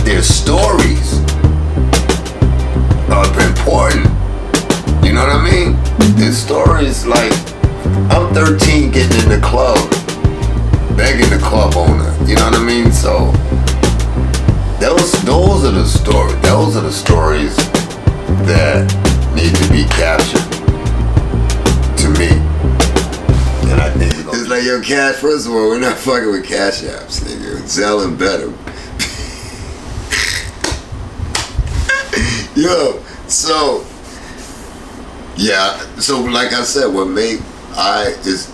their stories are important. You know what I mean? Their stories, like, I'm 13 getting in the club, begging the club owner. You know what I mean? So those are the stories. Those are the stories that need to be captured to me. And I think it's like, yo, Cash, first of all, we're not fucking with Cash Apps, nigga. Zelle and better. Yo, so yeah, so like I said, what made it's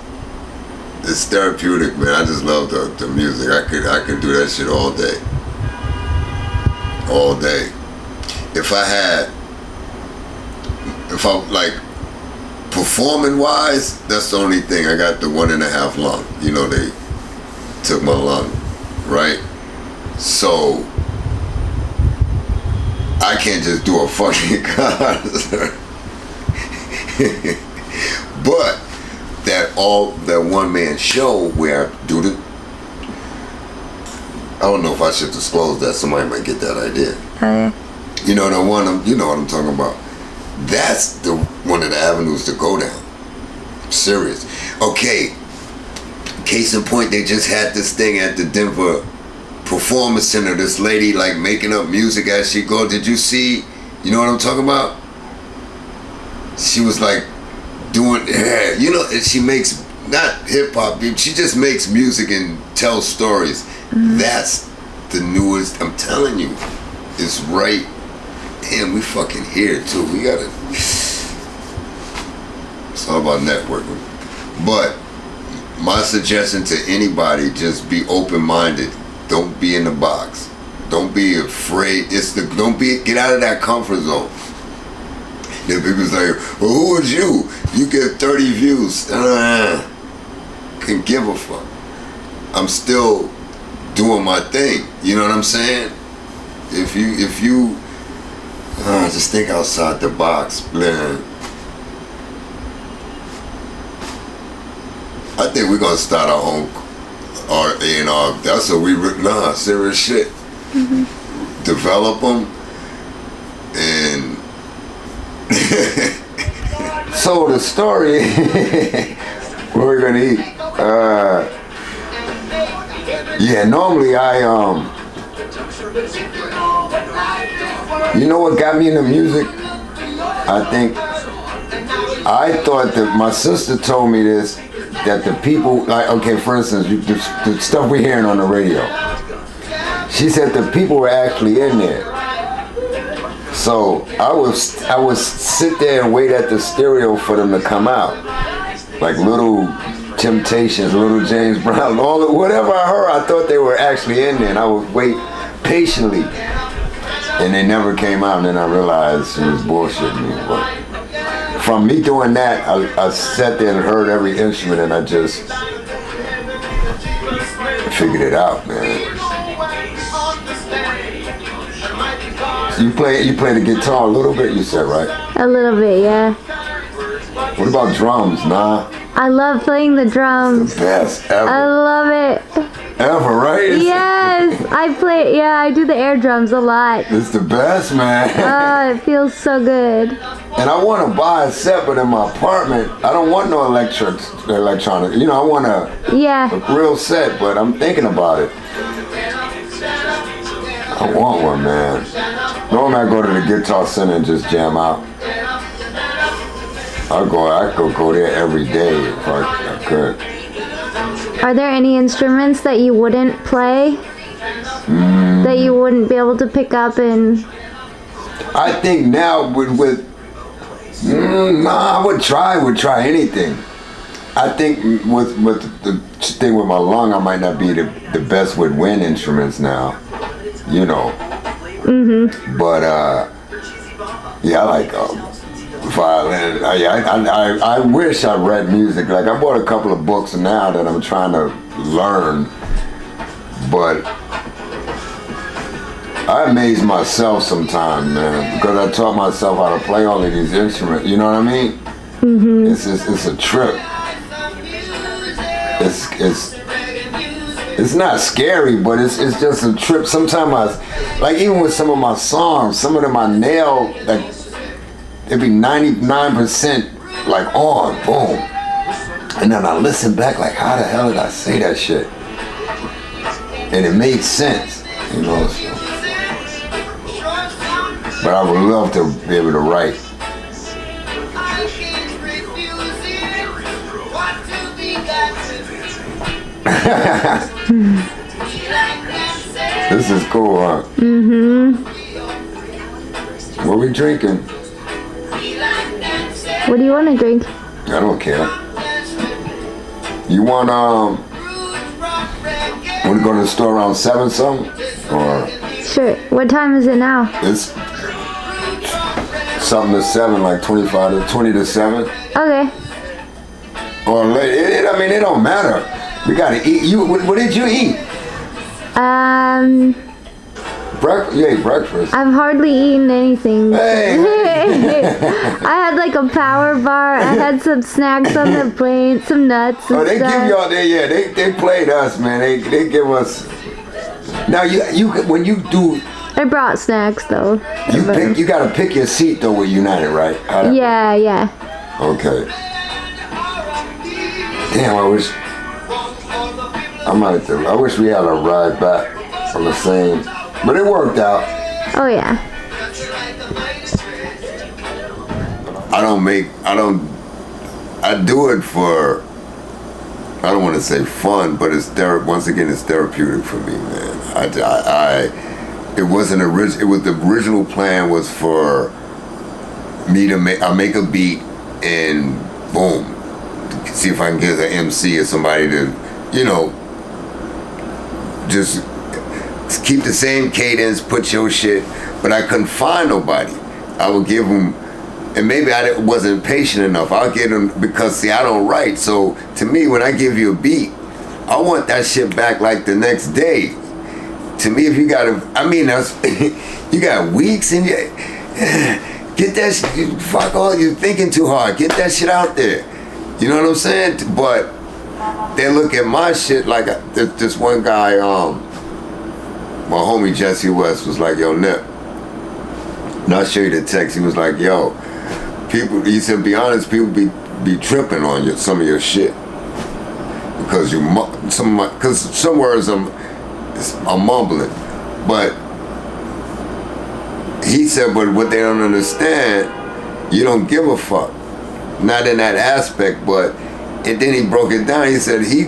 therapeutic, man. I just love the music. I could do that shit all day. All day. If I like performing wise, that's the only thing. I got the 1.5 lung. You know, they took my lung, right? So I can't just do a fucking concert. But that one man show where I do the, I don't know if I should disclose that. Somebody might get that idea. Oh yeah. You know the one. You know what I'm talking about. That's one of the avenues to go down. I'm serious. Okay. Case in point, they just had this thing at the Denver Performance Center. This lady like making up music as she go. Did you see? You know what I'm talking about? She was like doing, you know, and she makes not hip hop. She just makes music and tells stories. Mm-hmm. That's the newest. I'm telling you, it's right. Damn, we fucking here too. We gotta. It's all about networking. But my suggestion to anybody: just be open-minded. Don't be in the box. Don't be afraid. Get out of that comfort zone. Then people say, well, who is you? You get 30 views. Can give a fuck. I'm still doing my thing. You know what I'm saying? If you just think outside the box, man. I think we're gonna start our own A&R. That's what serious shit. Mm-hmm. Develop them and. So the story, what we're gonna eat? Yeah, normally you know what got me into music? I thought that my sister told me this, that the people, like, okay, for instance, the stuff we're hearing on the radio, she said the people were actually in there. So I would sit there and wait at the stereo for them to come out, like Little Temptations, Little James Brown, whatever I heard. I thought they were actually in there, and I would wait patiently, and they never came out. And then I realized she was bullshitting me. But from me doing that, I sat there and heard every instrument, and I just figured it out, man. You play the guitar a little bit, you said, right? A little bit, yeah. What about drums? Nah. I love playing the drums. It's the best ever. I love it. Ever, right? Yes, I do the air drums a lot. It's the best, man. Oh, it feels so good. And I want to buy a set, but in my apartment, I don't want no electronic. You know, I want a real set, but I'm thinking about it. I want one, man. Normally I go to the Guitar Center and just jam out. I could go there every day if I could. Are there any instruments that you wouldn't play? That you wouldn't be able to pick up and... I think now I would try anything. I think with the thing with my lung, I might not be the best with wind instruments now. You know. Mm-hmm. But I like violin. I wish I read music. Like, I bought a couple of books now that I'm trying to learn, but I amaze myself sometimes, man, because I taught myself how to play all of these instruments. You know what I mean? It's a trip. it's not scary, but it's just a trip. Sometimes like even with some of my songs, some of them I nail, like, it'd be 99% like on, boom. And then I listen back like, how the hell did I say that shit? And it made sense, you know. So. But I would love to be able to write. This is cool, huh? Mm-hmm. What we drinking? What do you want to drink? I don't care. You want to go to the store around 7 something? Or Sure. What time is it now? it's something to 7, like 20 to 7. Okay. Or late. I mean, it don't matter. We gotta eat. What did you eat? Breakfast. You ate breakfast. I've hardly eaten anything. Hey. I had like a power bar. I had some snacks on the plane, some nuts and They stuff. give y'all. They played us, man. They give us. Now you when you do. I brought snacks though. You gotta pick your seat though with United, right? Yeah. Okay. Damn, I wish we had a ride back on the same, but it worked out. Oh yeah. I do it for, I don't want to say fun, but once again, it's therapeutic for me, man. It wasn't original. It was the original plan was for me to make a beat and boom, see if I can get an MC or somebody to, just keep the same cadence, put your shit. But I couldn't find nobody. I would give them, and maybe I wasn't patient enough. I'll get them because see, I don't write. So to me, when I give you a beat, I want that shit back like the next day. To me, if you you got weeks and get that shit, fuck all, you're thinking too hard. Get that shit out there. You know what I'm saying? But they look at my shit like this one guy, my homie Jesse West was like, yo, Nip. And I'll show you the text. He was like, yo, he said, be honest, people be tripping on some of your shit. Because some words I'm mumbling. But he said, but what they don't understand, you don't give a fuck. Not in that aspect, but and then he broke it down. He said he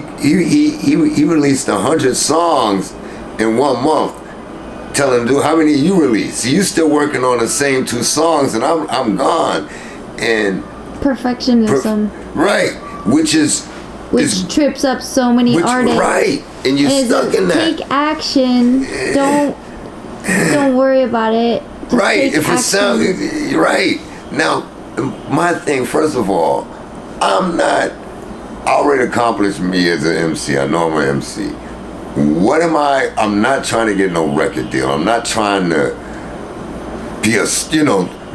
released 100 songs in 1 month. Tell him, dude, how many you released? So you still working on the same 2 songs, and I'm gone. And perfectionism, right? Which trips up so many artists, right? And you're stuck in that. Take action. Don't worry about it. Just right? If action. it sounds right now. My thing, first of all, I already accomplished me as an MC. I know I'm an MC. What am I? I'm not trying to get no record deal. I'm not trying to be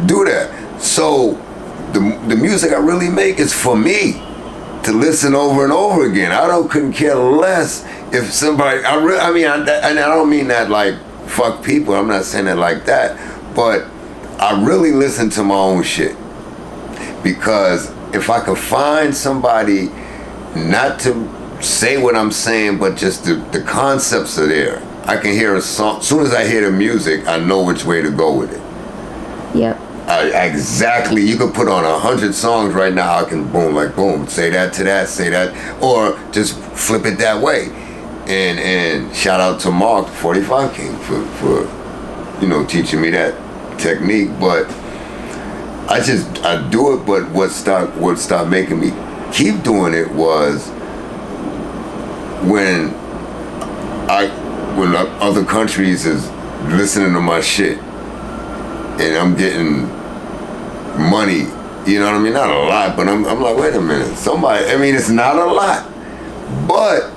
do that. So the music I really make is for me to listen over and over again. Couldn't care less if somebody, and I don't mean that like fuck people. I'm not saying it like that, but I really listen to my own shit. Because if I could find somebody not to say what I'm saying, but just the concepts are there, I can hear a song. As soon as I hear the music, I know which way to go with it. Yep. Exactly. You could put on 100 songs right now. I can boom, say that to that, say that, or just flip it that way. And shout out to Mark, 45 King, for teaching me that technique. But I do it, but what stopped making me keep doing it was when other countries is listening to my shit and I'm getting money, you know what I mean? Not a lot, but I'm like, wait a minute, it's not a lot, but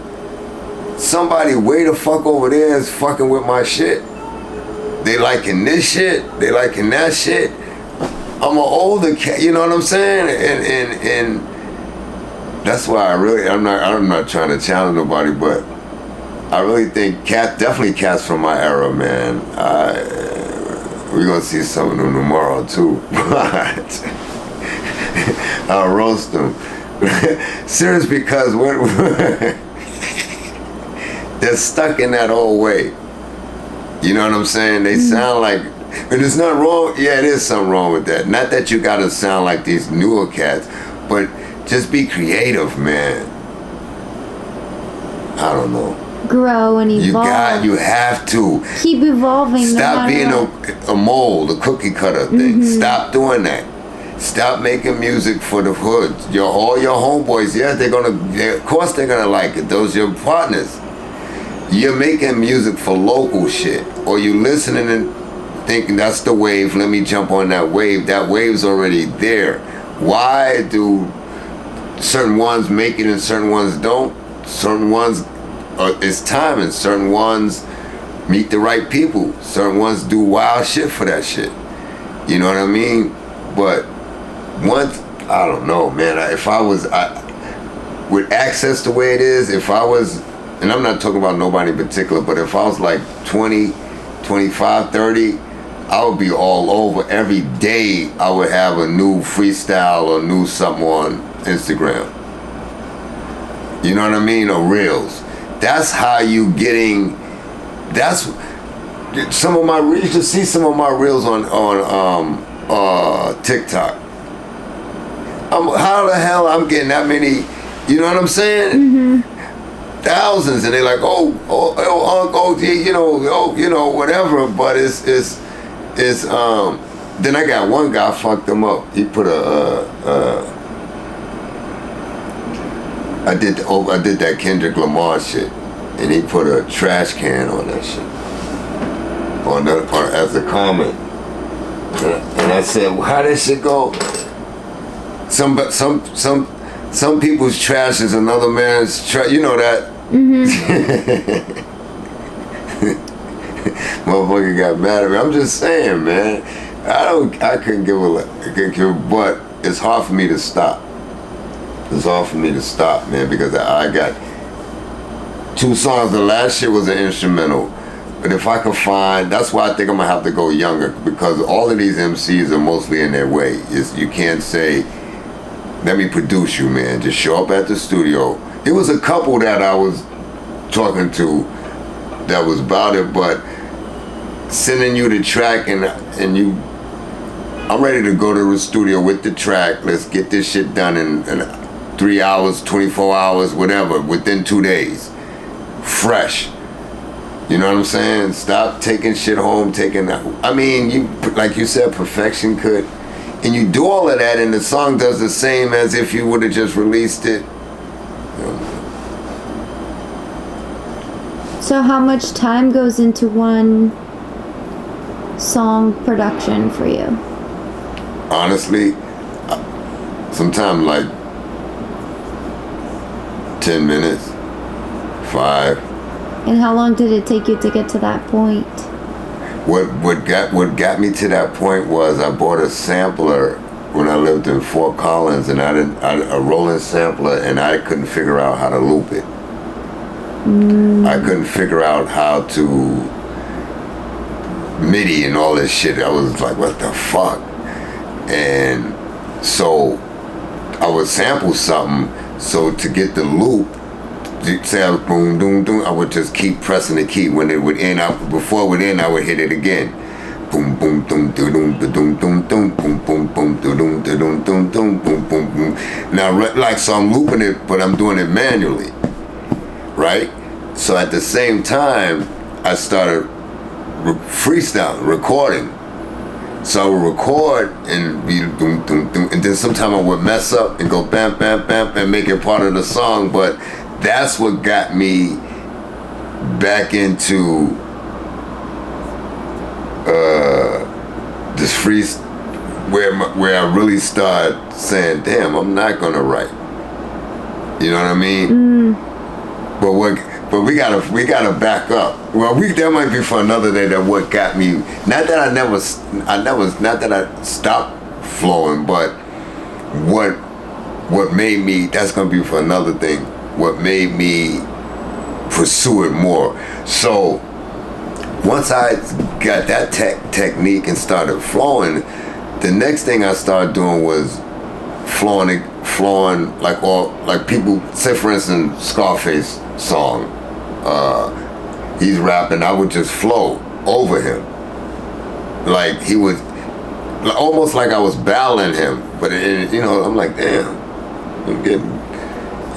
somebody way the fuck over there is fucking with my shit. They liking this shit, they liking that shit. I'm an older cat, you know what I'm saying? And that's why I'm not trying to challenge nobody, but I really think definitely cats from my era, man. We're gonna see some of them tomorrow too. But I'll roast them. Serious, because they're stuck in that old way. You know what I'm saying? They sound like, and there's nothing wrong. Yeah, it is something wrong with that. Not that you gotta sound like these newer cats, but just be creative, man. I don't know. Grow and evolve. You have to. Keep evolving. Stop being a mold, a cookie cutter thing. Stop doing that. Stop making music for the hood. All your homeboys, yeah, of course they're gonna like it. Those are your partners. You're making music for local shit. Or you listening and thinking that's the wave, let me jump on that wave. That wave's already there. Why do certain ones make it and certain ones don't? Certain ones, it's time, and certain ones meet the right people. Certain ones do wild shit for that shit. You know what I mean? But once, I don't know, man. If I was, with access the way it is, if I was, and I'm not talking about nobody in particular, but if I was like 20, 25, 30, I would be all over. Every day I would have a new freestyle or new something on Instagram. You know what I mean? Or reels. That's how you getting, that's some of my, you should see some of my reels on TikTok. How the hell I'm getting that many, you know what I'm saying? Thousands, and they're like, whatever, but it's then I got one guy fucked him up. He put I did that Kendrick Lamar shit, and he put a trash can on that shit, as a comment, and I said, well, how that shit go? Some people's trash is another man's trash. You know that. Motherfucker got mad at me. I'm just saying, man. I couldn't give but it's hard for me to stop. It's hard for me to stop, man, because I got 2 songs. The last shit was an instrumental. But if I could find, that's why I think I'm gonna have to go younger, because all of these MCs are mostly in their way. You can't say, let me produce you, man. Just show up at the studio. It was a couple that I was talking to that was about it, but sending you the track and I'm ready to go to the studio with the track. Let's get this shit done in 3 hours, 24 hours, whatever, within 2 days. Fresh. You know what I'm saying? Stop taking shit home, I mean, you, like you said, perfection could, and you do all of that and the song does the same as if you would have just released it. So how much time goes into one song production for you? Honestly, sometimes like 10 minutes, 5. And how long did it take you to get to that point? What got me to that point was I bought a sampler when I lived in Fort Collins, and a rolling sampler, and I couldn't figure out how to loop it. I couldn't figure out how to MIDI and all this shit. I was like, what the fuck? And so I would sample something, so to get the loop, say I was boom, boom, boom, I would just keep pressing the key. When it would end, before it would end, I would hit it again. Boom, boom, boom, doom, doom, doom, doom, boom, boom, boom, doom, doom, doom, doom, boom, boom, boom. Now, like, so I'm looping it, but I'm doing it manually, right? So at the same time, I started freestyling, recording. So I would record and be doom, doom, doom, and then sometimes I would mess up and go bam, bam, bam, and make it part of the song. But that's what got me back into this where I really started saying, damn, I'm not gonna write. You know what I mean? But we gotta back up. Well, that might be for another day. That what got me. Not that not that I stopped flowing, but what made me. That's gonna be for another thing. What made me pursue it more. So once I got that technique and started flowing, the next thing I started doing was flowing like all, like people say, for instance, Scarface song, he's rapping, I would just flow over him, like he was almost like I was battling him, but you know, I'm like, damn, I'm getting,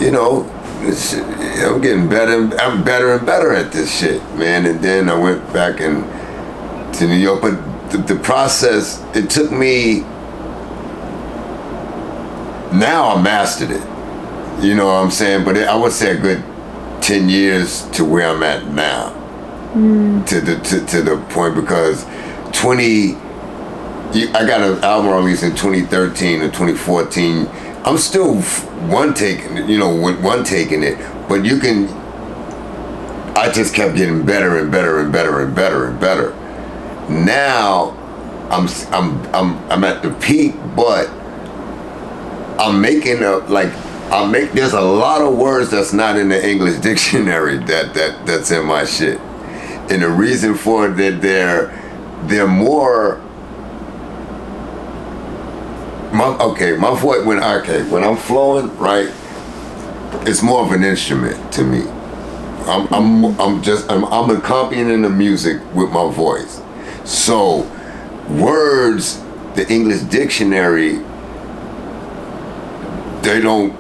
you know, this shit, I'm getting better. I'm better and better at this shit, man. And then I went back to New York, but the process, it took me. Now I mastered it, you know what I'm saying? But I would say a good 10 years to where I'm at now, to the point, because I got an album release in 2013 or 2014. I'm still one taking it, but I just kept getting better and better and better and better and better. Now I'm at the peak, but I'm making there's a lot of words that's not in the English dictionary that's in my shit. And the reason for it, that they're more my voice, when I'm flowing, right, it's more of an instrument to me. I'm accompanying the music with my voice. So words, the English dictionary, they don't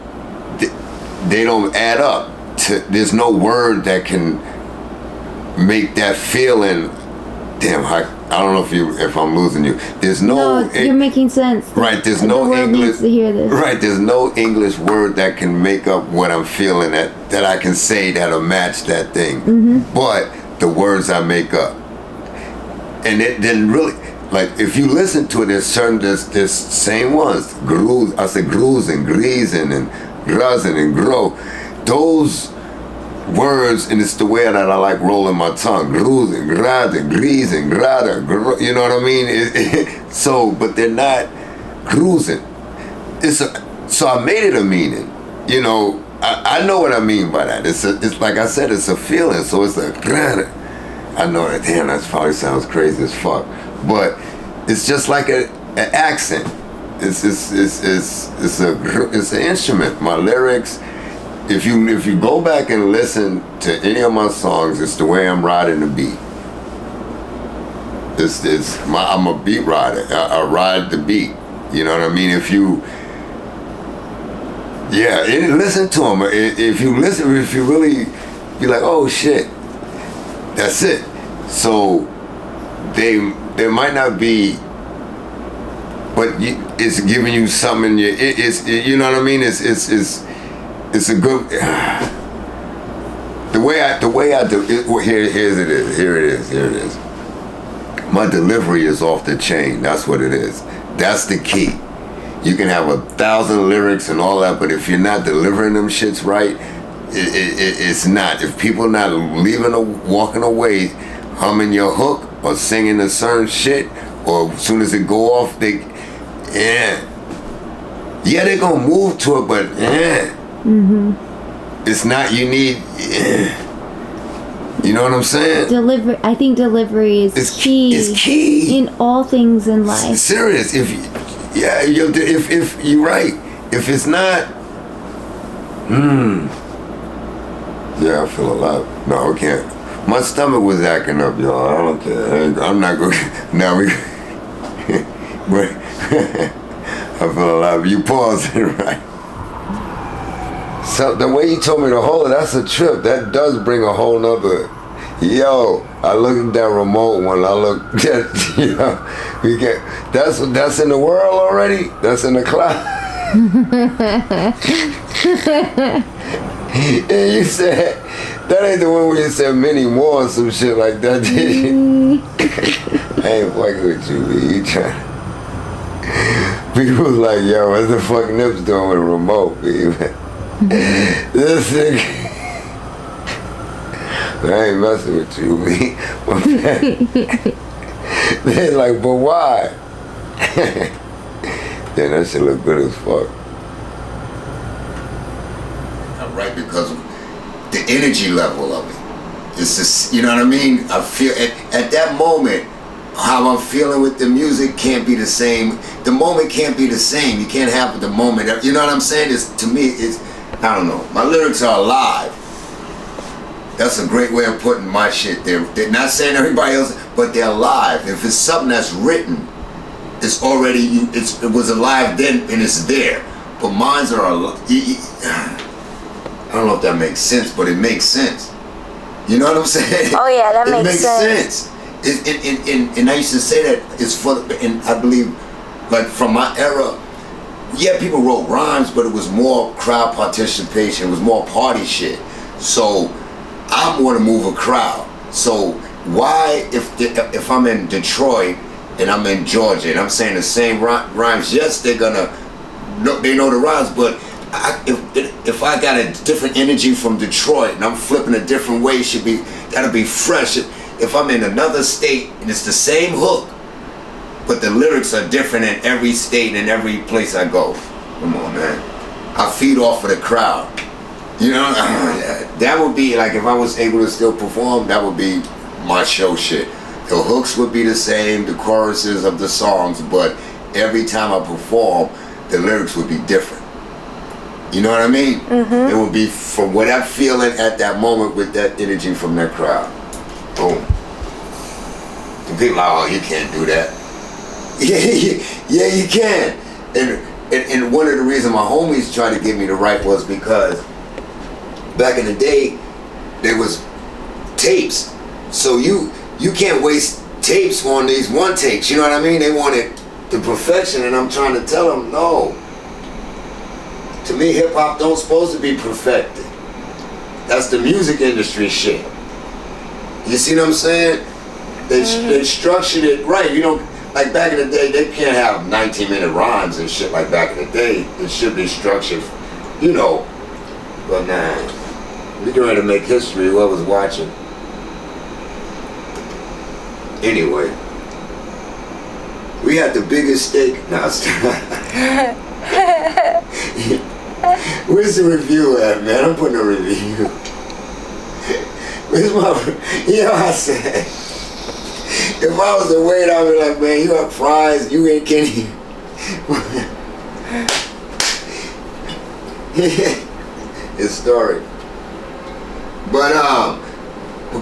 add up to, there's no word that can make that feeling. Damn, I don't know if I'm losing you. There's no you're making sense. Right, there's the no world English needs to hear this. Right, there's no English word that can make up what I'm feeling, that I can say that'll match that thing. But the words I make up. And it didn't really, like, if you listen to it, there's same ones. I said gruzen, greasing, and grazing, and grow. Those words, and it's the way that I like rolling my tongue. Gruzen, grazing, greasing, grada, you know what I mean? So, but they're not gruzen. So I made it a meaning. You know, I know what I mean by that. It's like I said, it's a feeling. So it's like grada. I know that, damn, that probably sounds crazy as fuck, but it's just like an accent. It's an instrument. My lyrics, if you go back and listen to any of my songs, it's the way I'm riding the beat. I'm a beat rider. I ride the beat. You know what I mean? Listen to them. If you really, you're like, oh shit. That's it. So they might not be, but it's giving you something. You know what I mean? It's a good. The way I do it. Here it is. My delivery is off the chain. That's what it is. That's the key. You can have 1,000 lyrics and all that, but if you're not delivering them shits right, it's not. If people not walking away humming your hook or singing a certain shit, or as soon as it go off, they're gonna move to it, but it's not. You need, you know what I'm saying? I think delivery is key. It's key in all things in life. Serious. If you're right. If it's not, yeah, I feel alive. No, I can't. My stomach was acting up, y'all. I don't care. I'm not going. Now we. But I feel alive. You paused it, right? So the way you told me to hold it, that's a trip. That does bring a whole nother. Yo, I looked at that remote one. I looked at, we get. That's in the world already. That's in the cloud. And you said, that ain't the one where you said many more or some shit like that, did you? I ain't fucking with you, man. You trying. People was like, yo, what the fuck Nips doing with a remote, man? This nigga. I ain't messing with you, man. They're like, but why? Then that shit look good as fuck. Right, because the energy level of it. It's just, you know what I mean? I feel at that moment, how I'm feeling with the music can't be the same. The moment can't be the same. You can't have the moment. You know what I'm saying? To me, I don't know. My lyrics are alive. That's a great way of putting my shit there. They're not saying everybody else, but they're alive. If it's something that's written, it's already, it was alive then and it's there. But mine's are alive. I don't know if that makes sense, but it makes sense. You know what I'm saying? Oh yeah, that makes sense. And I used to say that it's for, and I believe, like from my era, yeah, people wrote rhymes, but it was more crowd participation. It was more party shit. So I want to move a crowd. So why, if I'm in Detroit and I'm in Georgia and I'm saying the same rhymes, yes, they know the rhymes, but if I got a different energy from Detroit and I'm flipping a different way, that'll be fresh. If I'm in another state and it's the same hook, but the lyrics are different in every state and every place I go. Come on, man. I feed off of the crowd. You know, that would be like, if I was able to still perform, that would be my show shit. The hooks would be the same, the choruses of the songs, but every time I perform, the lyrics would be different. You know what I mean? It would be from what I'm feeling at that moment with that energy from that crowd. Boom. And people are like, oh, you can't do that. Yeah, you can. And one of the reasons my homies tried to get me to write was because back in the day, there was tapes. So you can't waste tapes on these one takes. You know what I mean? They wanted the perfection, and I'm trying to tell them, no. To me, hip hop don't supposed to be perfected. That's the music industry shit. You see what I'm saying? They structured it right. You know, like back in the day, they can't have 19-minute rhymes and shit like back in the day. It should be structured, you know. But nah, we're going to make history. Whoever's watching. Anyway, we had the biggest steak. No, where's the review at, man? I'm putting a review. Where's my? You know, I said, if I was a waiter, I'd be like, man, you have fries, you ain't kidding. Historic. But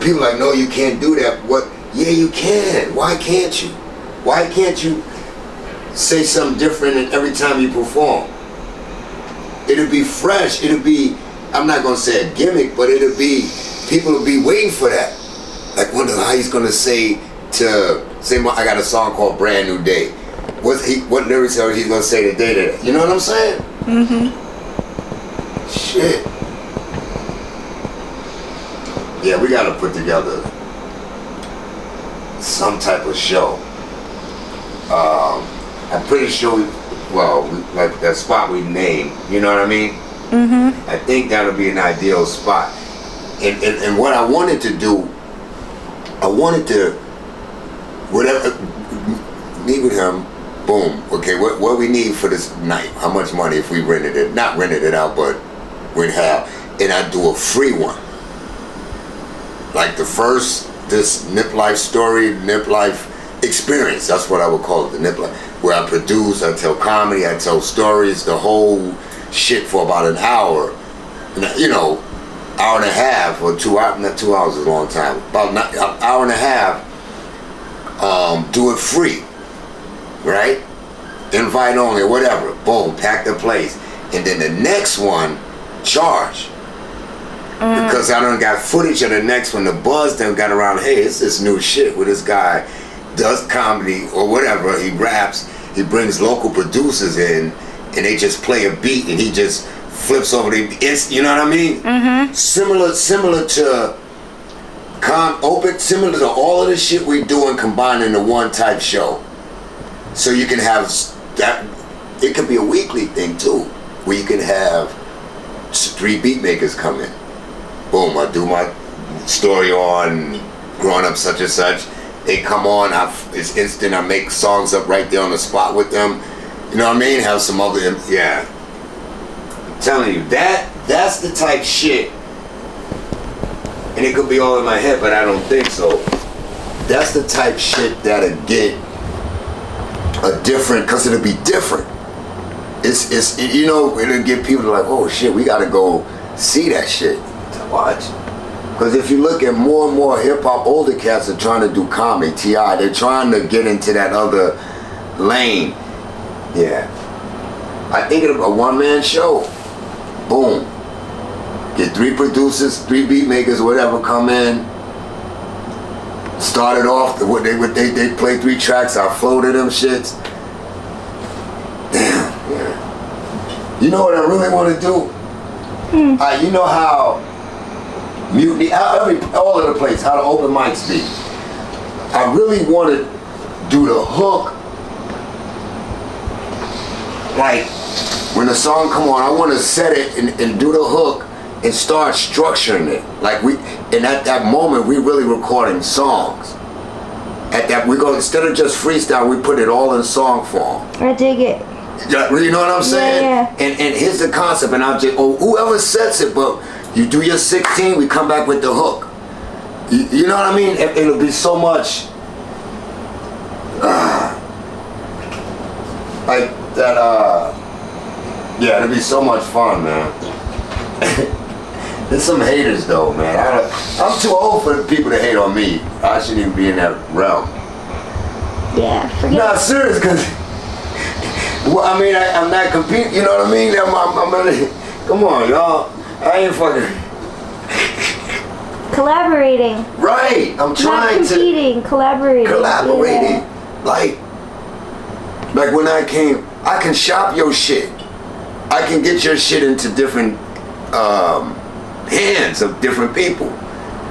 people are like, no, you can't do that. What? Yeah, you can. Why can't you? Why can't you say something different every time you perform? It'll be fresh. It'll be, I'm not gonna say a gimmick, but it'll be, people will be waiting for that. Like, wonder how he's gonna say I got a song called Brand New Day. What lyrics are he gonna say today to that? You know what I'm saying? Shit. Yeah, we gotta put together some type of show. I'm pretty sure, like that spot we named, you know what I mean? I think that'll be an ideal spot. And what I wanted to do, I wanted to, whatever, meet with him, boom, okay, what we need for this night, how much money if we not rented it out, but we'd have, and I'd do a free one. Like this NippLife story, NippLife experience, that's what I would call it, the NippLife, where I produce, I tell comedy, I tell stories, the whole shit for about an hour, you know, hour and a half or 2 hours, not 2 hours is a long time, about an hour and a half, do it free, right? Invite only, or whatever, boom, pack the place. And then the next one, charge. Because I done got footage of the next one, the buzz done got around, hey, it's this new shit where this guy does comedy or whatever, he raps, he brings local producers in, and they just play a beat and he just flips over you know what I mean? Similar to similar to all of the shit we do and combined into one type show. So you can have that, it could be a weekly thing too, where you can have 3 beat makers come in. Boom, I do my story on growing up such and such. They come on, it's instant, I make songs up right there on the spot with them. You know what I mean? Have some other, yeah. I'm telling you, that's the type shit And it could be all in my head, but I don't think so. That's the type shit that'll get a different, cause it'll be different. It's you know, it'll get people like, oh shit, we gotta go see that shit to watch. Cause if you look at more and more hip hop, older cats are trying to do comedy, T.I., they're trying to get into that other lane. Yeah. I think it'll be a one-man show. Boom. Get 3 producers, 3 beat makers, whatever, come in. Started off, they play 3 tracks, I floated them shits. Damn, yeah. You know what I really want to do? You know how Mutiny, all over the place, how the open mics be. I really want to do the hook. Like, when the song come on, I want to set it and do the hook and start structuring it. Like and at that moment, we really recording songs. At that, we go, instead of just freestyle, we put it all in song form. I dig it. You know what I'm saying? Yeah. And here's the concept, and I'll just, whoever sets it, but you do your 16, we come back with the hook. You know what I mean? It'll be so much, like that, yeah, it'll be so much fun, man. There's some haters though, man. I'm too old for people to hate on me. I shouldn't even be in that realm. Yeah, forget Nah, serious, cause well, I mean, I'm not competing. You know what I mean? I'm come on, y'all. I ain't fucking collaborating. Right. I'm trying not competing, collaborating. Collaborating. Yeah. Like when I came, I can shop your shit. I can get your shit into different hands of different people.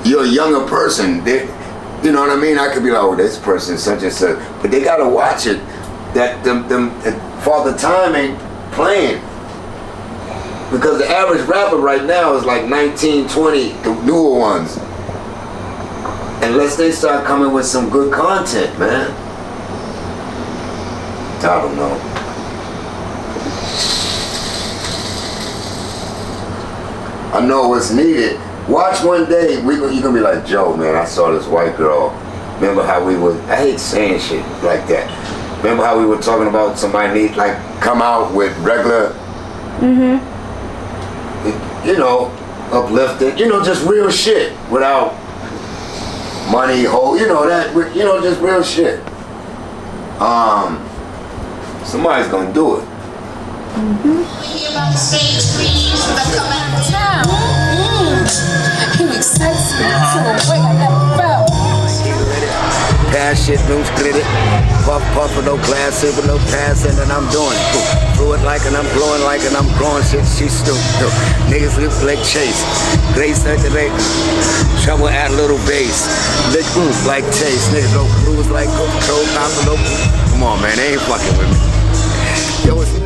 You're a younger person. You know what I mean? I could be like, oh, this person such and such, but they gotta watch it. That them Father Time ain't playing, because the average rapper right now is like 19, 20, the newer ones. Unless they start coming with some good content, man. I don't know. I know what's needed. Watch one day, you're gonna be like, Joe, man, I saw this white girl. Remember how we would, I hate saying shit like that. Remember how we were talking about somebody need, like, come out with regular, you know, uplifted, you know, just real shit without money, you know, that, you know, just real shit. Somebody's gonna do it. Pass shit, no split it. Puff, puff with no glass, with no passing, and I'm doing it. Fluid like, and I'm blowing like, and I'm growing shit. She's still, niggas live like Chase. Grace like the lake. Trouble add a little bass. Lick like taste. Niggas no blues like control, not no. Come on, man, they ain't fucking with me. Yo, it's